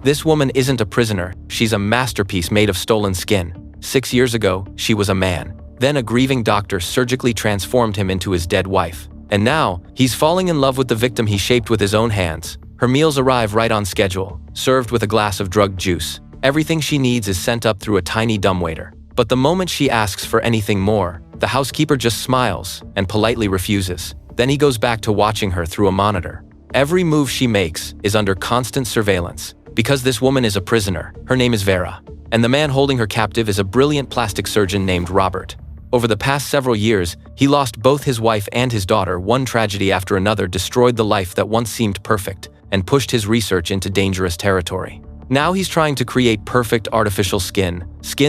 This woman isn't a prisoner, she's a masterpiece made of stolen skin. 6 years ago, she was a man. Then a grieving doctor surgically transformed him into his dead wife. And now, he's falling in love with the victim he shaped with his own hands. Her meals arrive right on schedule, served with a glass of drugged juice. Everything she needs is sent up through a tiny dumbwaiter. But the moment she asks for anything more, the housekeeper just smiles and politely refuses. Then he goes back to watching her through a monitor. Every move she makes is under constant surveillance. Because this woman is a prisoner, her name is Vera. And the man holding her captive is a brilliant plastic surgeon named Robert. Over the past several years, he lost both his wife and his daughter. One tragedy after another destroyed the life that once seemed perfect and pushed his research into dangerous territory. Now he's trying to create perfect artificial skin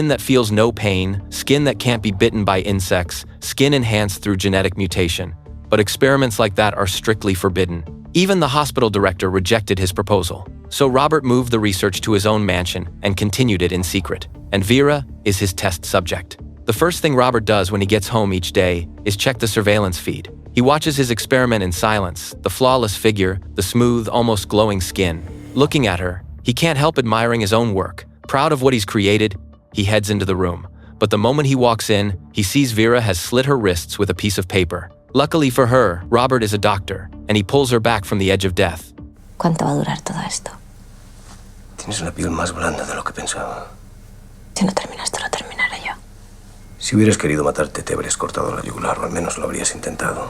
that feels no pain, skin that can't be bitten by insects, skin enhanced through genetic mutation. But experiments like that are strictly forbidden. Even the hospital director rejected his proposal. So Robert moved the research to his own mansion and continued it in secret. And Vera is his test subject. The first thing Robert does when he gets home each day is check the surveillance feed. He watches his experiment in silence, the flawless figure, the smooth, almost glowing skin. Looking at her, he can't help admiring his own work. Proud of what he's created, he heads into the room. But the moment he walks in, he sees Vera has slit her wrists with a piece of paper. Luckily for her, Robert is a doctor, and he pulls her back from the edge of death. ¿Cuánto va a durar todo esto? Tienes una piel más blanda de lo que pensaba. Si no terminaste, lo terminaré yo. Si hubieras querido matarte, te habrías cortado la yugular, o al menos lo habrías intentado.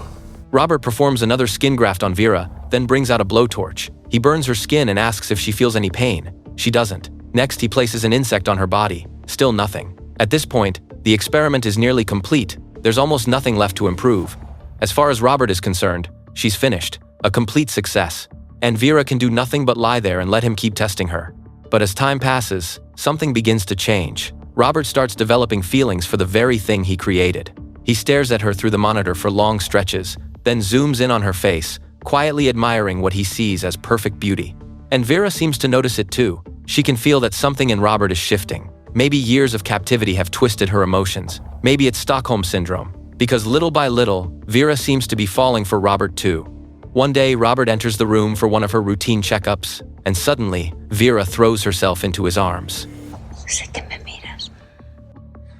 Robert performs another skin graft on Vera, then brings out a blowtorch. He burns her skin and asks if she feels any pain. She doesn't. Next, he places an insect on her body. Still nothing. At this point, the experiment is nearly complete. There's almost nothing left to improve. As far as Robert is concerned, she's finished. A complete success. And Vera can do nothing but lie there and let him keep testing her. But as time passes, something begins to change. Robert starts developing feelings for the very thing he created. He stares at her through the monitor for long stretches, then zooms in on her face, quietly admiring what he sees as perfect beauty. And Vera seems to notice it too. She can feel that something in Robert is shifting. Maybe years of captivity have twisted her emotions. Maybe it's Stockholm Syndrome. Because little by little, Vera seems to be falling for Robert too. One day, Robert enters the room for one of her routine checkups, and suddenly, Vera throws herself into his arms. Sé que me miras.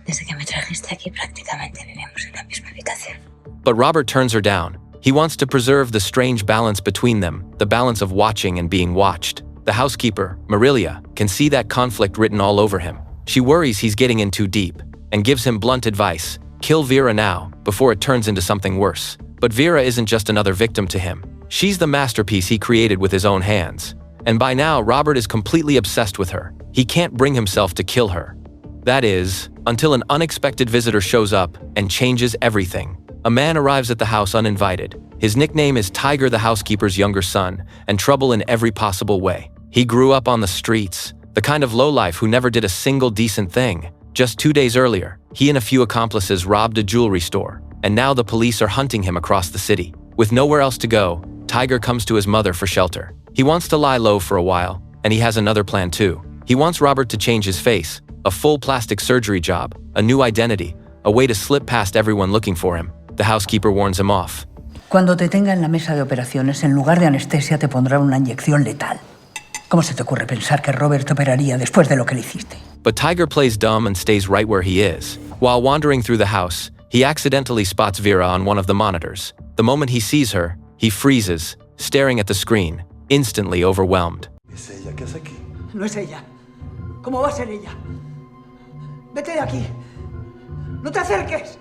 Desde que me trajiste aquí prácticamente vivimos en la misma habitación. But Robert turns her down. He wants to preserve the strange balance between them, the balance of watching and being watched. The housekeeper, Marilia, can see that conflict written all over him. She worries he's getting in too deep, and gives him blunt advice. Kill Vera now, before it turns into something worse. But Vera isn't just another victim to him. She's the masterpiece he created with his own hands. And by now, Robert is completely obsessed with her. He can't bring himself to kill her. That is, until an unexpected visitor shows up and changes everything. A man arrives at the house uninvited. His nickname is Tiger, the housekeeper's younger son, and trouble in every possible way. He grew up on the streets, the kind of lowlife who never did a single decent thing. Just 2 days earlier, he and a few accomplices robbed a jewelry store, and now the police are hunting him across the city. With nowhere else to go, Tiger comes to his mother for shelter. He wants to lie low for a while, and he has another plan too. He wants Robert to change his face, a full plastic surgery job, a new identity, a way to slip past everyone looking for him. The housekeeper warns him off. Cuando te tenga en la mesa de operaciones, en lugar de anestesia te pondrán una inyección letal. ¿Cómo se te ocurre pensar que Robert te operaría después de lo que le hiciste? But Tiger plays dumb and stays right where he is. While wandering through the house, he accidentally spots Vera on one of the monitors. The moment he sees her, he freezes, staring at the screen, instantly overwhelmed. ¿Es ella? ¿Qué hace aquí? No es ella. ¿Cómo va a ser ella? Vete de aquí. No te acerques.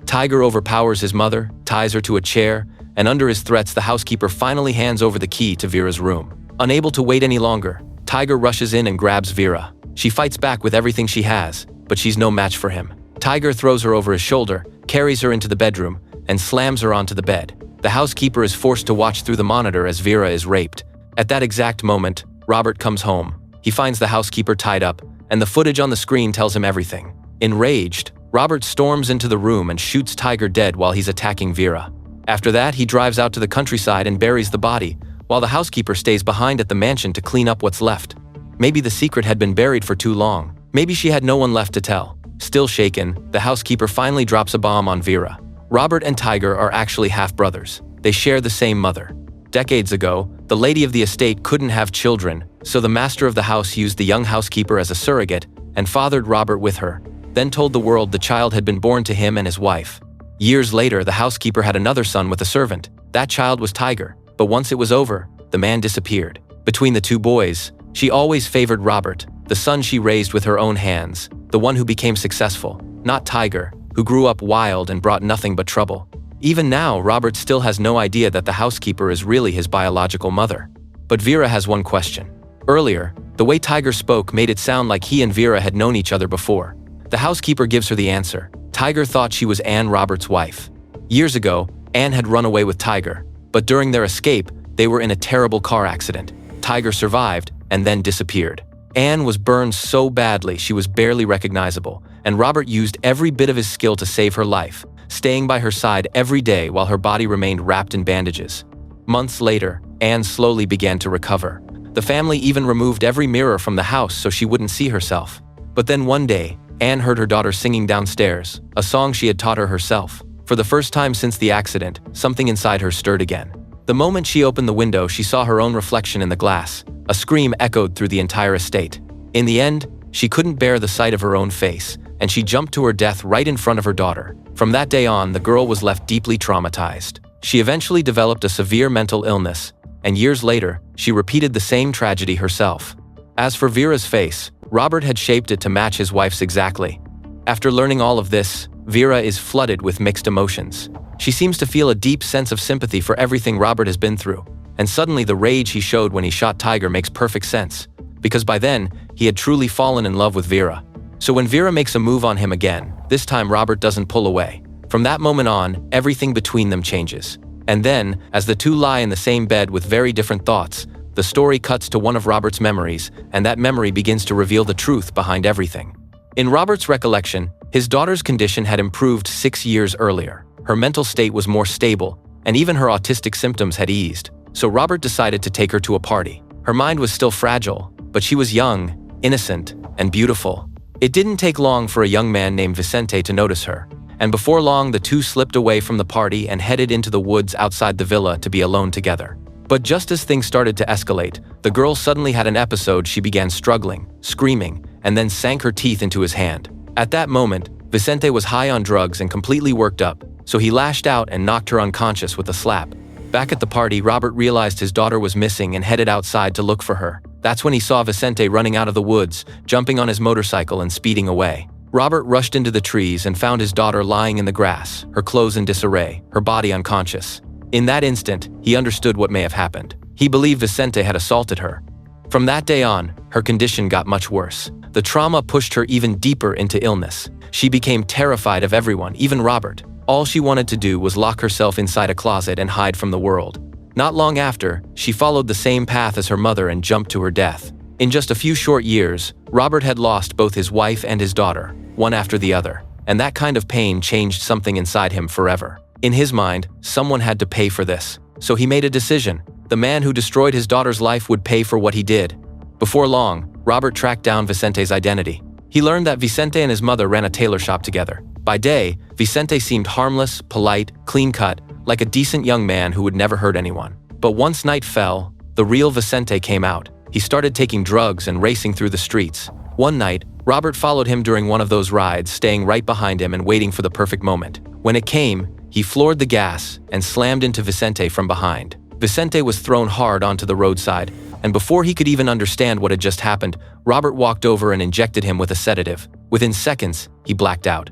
Tiger overpowers his mother, ties her to a chair, and under his threats, the housekeeper finally hands over the key to Vera's room. Unable to wait any longer, Tiger rushes in and grabs Vera. She fights back with everything she has, but she's no match for him. Tiger throws her over his shoulder, carries her into the bedroom, and slams her onto the bed. The housekeeper is forced to watch through the monitor as Vera is raped. At that exact moment, Robert comes home. He finds the housekeeper tied up, and the footage on the screen tells him everything. Enraged, Robert storms into the room and shoots Tiger dead while he's attacking Vera. After that, he drives out to the countryside and buries the body, while the housekeeper stays behind at the mansion to clean up what's left. Maybe the secret had been buried for too long. Maybe she had no one left to tell. Still shaken, the housekeeper finally drops a bomb on Vera. Robert and Tiger are actually half-brothers. They share the same mother. Decades ago, The lady of the estate couldn't have children, so the master of the house used the young housekeeper as a surrogate and fathered Robert with her, then told the world the child had been born to him and his wife. Years later, the housekeeper had another son with a servant. That child was Tiger, but once it was over, the man disappeared. Between the two boys, she always favored Robert, the son she raised with her own hands, the one who became successful, not Tiger, who grew up wild and brought nothing but trouble. Even now, Robert still has no idea that the housekeeper is really his biological mother. But Vera has one question. Earlier, the way Tiger spoke made it sound like he and Vera had known each other before. The housekeeper gives her the answer. Tiger thought she was Anne, Robert's wife. Years ago, Anne had run away with Tiger, but during their escape, they were in a terrible car accident. Tiger survived and then disappeared. Anne was burned so badly she was barely recognizable, and Robert used every bit of his skill to save her life, staying by her side every day while her body remained wrapped in bandages. Months later, Anne slowly began to recover. The family even removed every mirror from the house so she wouldn't see herself. But then one day, Anne heard her daughter singing downstairs, a song she had taught her herself. For the first time since the accident, something inside her stirred again. The moment she opened the window, she saw her own reflection in the glass. A scream echoed through the entire estate. In the end, she couldn't bear the sight of her own face, and she jumped to her death right in front of her daughter. From that day on, the girl was left deeply traumatized. She eventually developed a severe mental illness, and years later, she repeated the same tragedy herself. As for Vera's face, Robert had shaped it to match his wife's exactly. After learning all of this, Vera is flooded with mixed emotions. She seems to feel a deep sense of sympathy for everything Robert has been through, and suddenly the rage he showed when he shot Tiger makes perfect sense, because by then, he had truly fallen in love with Vera. So when Vera makes a move on him again, this time Robert doesn't pull away. From that moment on, everything between them changes. And then, as the two lie in the same bed with very different thoughts, the story cuts to one of Robert's memories, and that memory begins to reveal the truth behind everything. In Robert's recollection, his daughter's condition had improved 6 years earlier. Her mental state was more stable, and even her autistic symptoms had eased. So Robert decided to take her to a party. Her mind was still fragile, but she was young, innocent, and beautiful. It didn't take long for a young man named Vicente to notice her, and before long the two slipped away from the party and headed into the woods outside the villa to be alone together. But just as things started to escalate, the girl suddenly had an episode. She began struggling, screaming, and then sank her teeth into his hand. At that moment, Vicente was high on drugs and completely worked up, so he lashed out and knocked her unconscious with a slap. Back at the party, Robert realized his daughter was missing and headed outside to look for her. That's when he saw Vicente running out of the woods, jumping on his motorcycle and speeding away. Robert rushed into the trees and found his daughter lying in the grass, her clothes in disarray, her body unconscious. In that instant, he understood what may have happened. He believed Vicente had assaulted her. From that day on, her condition got much worse. The trauma pushed her even deeper into illness. She became terrified of everyone, even Robert. All she wanted to do was lock herself inside a closet and hide from the world. Not long after, she followed the same path as her mother and jumped to her death. In just a few short years, Robert had lost both his wife and his daughter, one after the other, and that kind of pain changed something inside him forever. In his mind, someone had to pay for this. So he made a decision. The man who destroyed his daughter's life would pay for what he did. Before long, Robert tracked down Vicente's identity. He learned that Vicente and his mother ran a tailor shop together. By day, Vicente seemed harmless, polite, clean-cut, like a decent young man who would never hurt anyone. But once night fell, the real Vicente came out. He started taking drugs and racing through the streets. One night, Robert followed him during one of those rides, staying right behind him and waiting for the perfect moment. When it came, he floored the gas and slammed into Vicente from behind. Vicente was thrown hard onto the roadside, and before he could even understand what had just happened, Robert walked over and injected him with a sedative. Within seconds, he blacked out.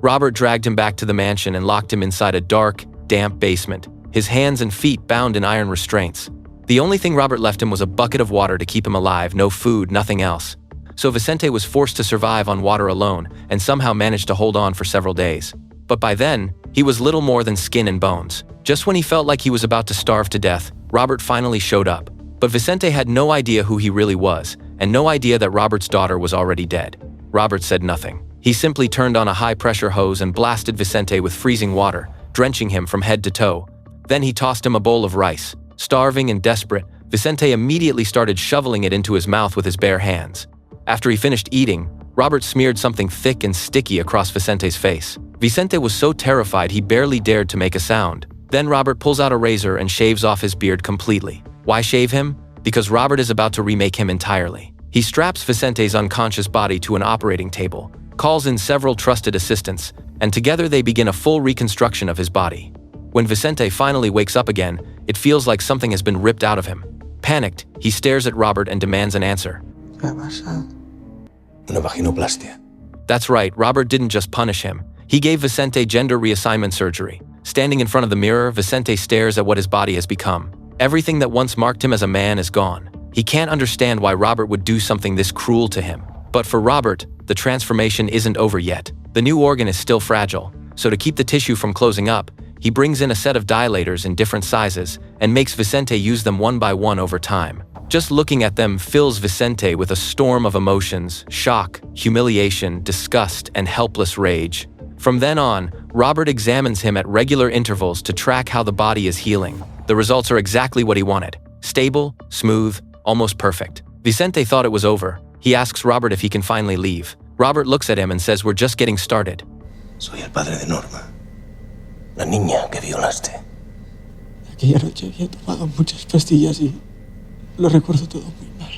Robert dragged him back to the mansion and locked him inside a dark, damp basement, his hands and feet bound in iron restraints. The only thing Robert left him was a bucket of water to keep him alive, no food, nothing else. So Vicente was forced to survive on water alone and somehow managed to hold on for several days. But by then, he was little more than skin and bones. Just when he felt like he was about to starve to death, Robert finally showed up. But Vicente had no idea who he really was, and no idea that Robert's daughter was already dead. Robert said nothing. He simply turned on a high-pressure hose and blasted Vicente with freezing water, drenching him from head to toe. Then he tossed him a bowl of rice. Starving and desperate, Vicente immediately started shoveling it into his mouth with his bare hands. After he finished eating, Robert smeared something thick and sticky across Vicente's face. Vicente was so terrified he barely dared to make a sound. Then Robert pulls out a razor and shaves off his beard completely. Why shave him? Because Robert is about to remake him entirely. He straps Vicente's unconscious body to an operating table, calls in several trusted assistants, and together they begin a full reconstruction of his body. When Vicente finally wakes up again, it feels like something has been ripped out of him. Panicked, he stares at Robert and demands an answer. Una vaginoplastia. That's right, Robert didn't just punish him. He gave Vicente gender reassignment surgery. Standing in front of the mirror, Vicente stares at what his body has become. Everything that once marked him as a man is gone. He can't understand why Robert would do something this cruel to him. But for Robert, the transformation isn't over yet. The new organ is still fragile, so to keep the tissue from closing up, he brings in a set of dilators in different sizes and makes Vicente use them one by one over time. Just looking at them fills Vicente with a storm of emotions: shock, humiliation, disgust, and helpless rage. From then on, Robert examines him at regular intervals to track how the body is healing. The results are exactly what he wanted: stable, smooth, almost perfect. Vicente thought it was over. He asks Robert if he can finally leave. Robert looks at him and says, "We're just getting started." Soy el padre de Norma, la niña que violaste. Aquella noche había tomado muchas pastillas y lo recuerdo todo muy mal.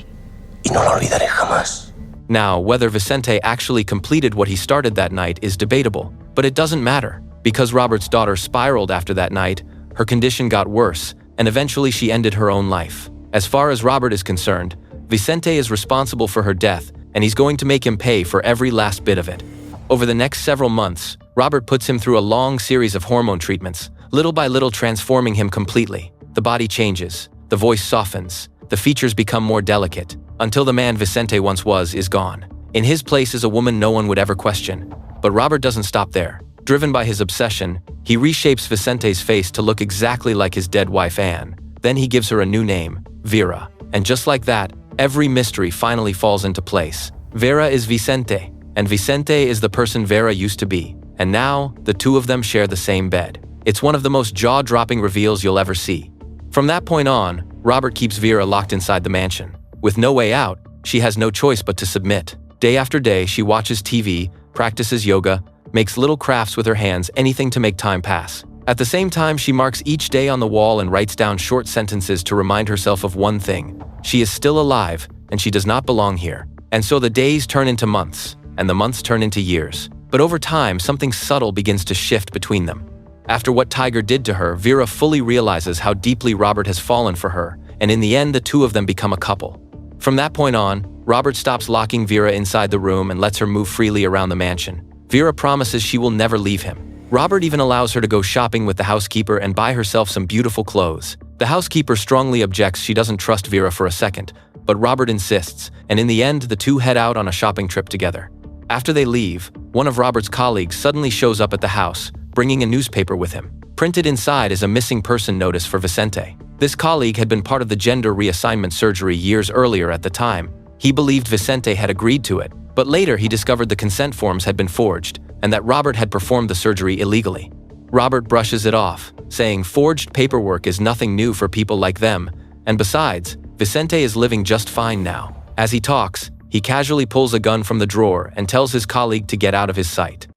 Y no lo olvidaré jamás. Now, whether Vicente actually completed what he started that night is debatable, but it doesn't matter. Because Robert's daughter spiraled after that night, her condition got worse, and eventually she ended her own life. As far as Robert is concerned, Vicente is responsible for her death, and he's going to make him pay for every last bit of it. Over the next several months, Robert puts him through a long series of hormone treatments, little by little transforming him completely. The body changes, the voice softens, the features become more delicate, until the man Vicente once was is gone. In his place is a woman no one would ever question. But Robert doesn't stop there. Driven by his obsession, he reshapes Vicente's face to look exactly like his dead wife Anne. Then he gives her a new name, Vera. And just like that, every mystery finally falls into place. Vera is Vicente, and Vicente is the person Vera used to be. And now, the two of them share the same bed. It's one of the most jaw-dropping reveals you'll ever see. From that point on, Robert keeps Vera locked inside the mansion. With no way out, she has no choice but to submit. Day after day, she watches TV, practices yoga, makes little crafts with her hands, anything to make time pass. At the same time, she marks each day on the wall and writes down short sentences to remind herself of one thing: she is still alive, and she does not belong here. And so the days turn into months, and the months turn into years. But over time, something subtle begins to shift between them. After what Tiger did to her, Vera fully realizes how deeply Robert has fallen for her, and in the end, the two of them become a couple. From that point on, Robert stops locking Vera inside the room and lets her move freely around the mansion. Vera promises she will never leave him. Robert even allows her to go shopping with the housekeeper and buy herself some beautiful clothes. The housekeeper strongly objects. She doesn't trust Vera for a second, but Robert insists, and in the end, the two head out on a shopping trip together. After they leave, one of Robert's colleagues suddenly shows up at the house, bringing a newspaper with him. Printed inside is a missing person notice for Vicente. This colleague had been part of the gender reassignment surgery years earlier. At the time, he believed Vicente had agreed to it, but later he discovered the consent forms had been forged and that Robert had performed the surgery illegally. Robert brushes it off, saying forged paperwork is nothing new for people like them, and besides, Vicente is living just fine now. As he talks, he casually pulls a gun from the drawer and tells his colleague to get out of his sight.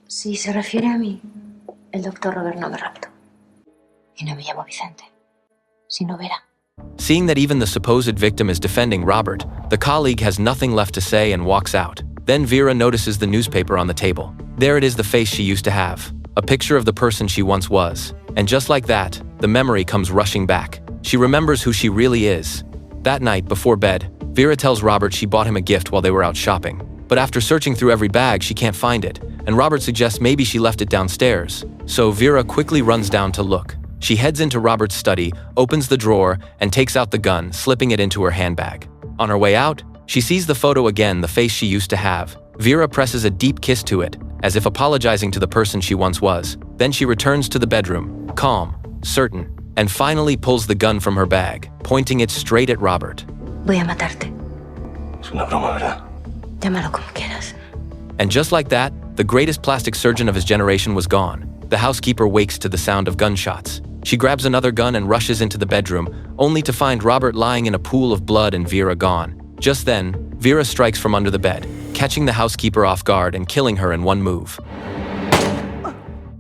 Si se refiere a mí, el doctor Robert no me raptó. Y no me llamo Vicente, sino Vera. Seeing that even the supposed victim is defending Robert, the colleague has nothing left to say and walks out. Then Vera notices the newspaper on the table. There it is, the face she used to have, a picture of the person she once was. And just like that, the memory comes rushing back. She remembers who she really is. That night, before bed, Vera tells Robert she bought him a gift while they were out shopping. But after searching through every bag, she can't find it, and Robert suggests maybe she left it downstairs. So Vera quickly runs down to look. She heads into Robert's study, opens the drawer, and takes out the gun, slipping it into her handbag. On her way out, she sees the photo again, the face she used to have. Vera presses a deep kiss to it, as if apologizing to the person she once was. Then she returns to the bedroom, calm, certain, and finally pulls the gun from her bag, pointing it straight at Robert. Voy a matarte. Es una broma, ¿verdad? Llámalo como quieras. And just like that, the greatest plastic surgeon of his generation was gone. The housekeeper wakes to the sound of gunshots. She grabs another gun and rushes into the bedroom, only to find Robert lying in a pool of blood and Vera gone. Just then, Vera strikes from under the bed, catching the housekeeper off guard and killing her in one move.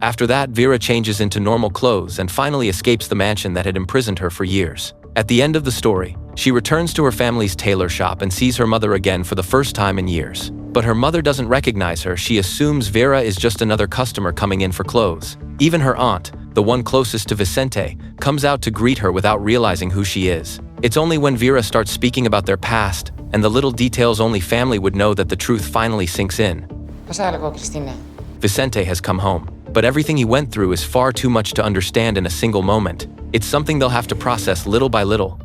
After that, Vera changes into normal clothes and finally escapes the mansion that had imprisoned her for years. At the end of the story, she returns to her family's tailor shop and sees her mother again for the first time in years. But her mother doesn't recognize her. She assumes Vera is just another customer coming in for clothes. Even her aunt, the one closest to Vicente, comes out to greet her without realizing who she is. It's only when Vera starts speaking about their past and the little details only family would know that the truth finally sinks in. Pasa algo, Cristina. Vicente has come home, but everything he went through is far too much to understand in a single moment. It's something they'll have to process little by little.